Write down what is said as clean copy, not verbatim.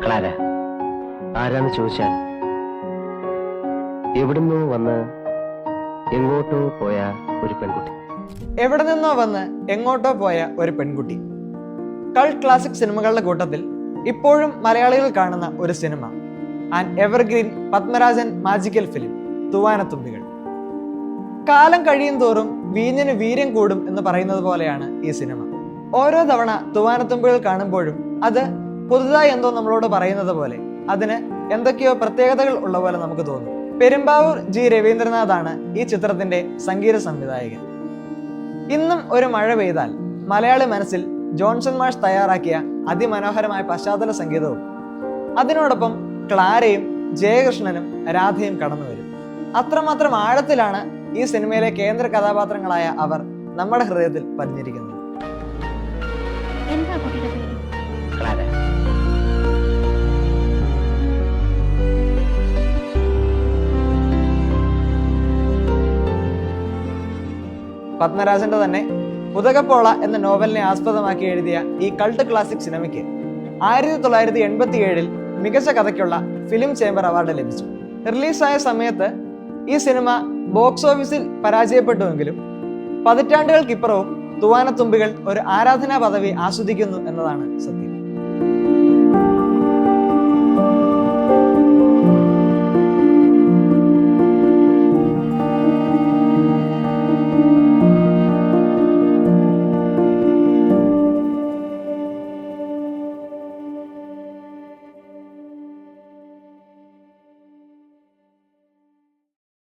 Clara ആരാന്ന് ചോദിച്ചാൽ എവിടുന്നോ വന്ന് എങ്ങോട്ടോ പോയ ഒരു പെൺകുട്ടി. എവിടെ നിന്നോ വന്ന് എങ്ങോട്ടോ പോയ ഒരു പെൺകുട്ടി. കൾട്ട് ക്ലാസിക് സിനിമകളുടെ കൂട്ടത്തിൽ ഇപ്പോഴും മലയാളികൾ കാണുന്ന ഒരു cinema, and evergreen Padmarajan magical film Thoovanathumbikal. കാലം കഴിയും തോറും വീഞ്ഞിന് വീര്യം കൂടും എന്ന് പറയുന്നത് പോലെയാണ് ഈ സിനിമ. ഓരോ തവണ തൂവാനത്തുമ്പികൾ കാണുമ്പോഴും അത് പുതുതായി എന്തോ നമ്മളോട് പറയുന്നത് പോലെ, അതിന് എന്തൊക്കെയോ പ്രത്യേകതകൾ ഉള്ള പോലെ നമുക്ക് തോന്നും. പെരുമ്പാവൂർ ജി രവീന്ദ്രനാഥാണ് ഈ ചിത്രത്തിന്റെ സംഗീത സംവിധായകൻ. ഇന്നും ഒരു മഴ പെയ്താൽ മലയാളി മനസ്സിൽ ജോൺസൺ മാഷ് തയ്യാറാക്കിയ അതിമനോഹരമായ പശ്ചാത്തല സംഗീതവും അതിനോടൊപ്പം ക്ലാരയും ജയകൃഷ്ണനും രാധയും കടന്നു വരും. അത്രമാത്രം ആഴത്തിലാണ് ഈ സിനിമയിലെ കേന്ദ്ര കഥാപാത്രങ്ങളായ അവർ നമ്മുടെ ഹൃദയത്തിൽ പതിഞ്ഞിരിക്കുന്നത്. എന്താ കുട്ടിയുടെ പേര്? ക്ലാര. പത്മരാജന്റെ തന്നെ ഉദകപ്പോള എന്ന നോവലിനെ ആസ്പദമാക്കി എഴുതിയ ഈ കൾട്ട് ക്ലാസിക് സിനിമയ്ക്ക് 1987 മികച്ച കഥയ്ക്കുള്ള ഫിലിം ചേംബർ അവാർഡ് ലഭിച്ചു. റിലീസായ സമയത്ത് ഈ സിനിമ ബോക്സ് ഓഫീസിൽ പരാജയപ്പെട്ടുവെങ്കിലും പതിറ്റാണ്ടുകൾക്കിപ്പുറവും തൂവാനത്തുമ്പികൾ ഒരു ആരാധനാ പദവി ആസ്വദിക്കുന്നു എന്നതാണ് സത്യം.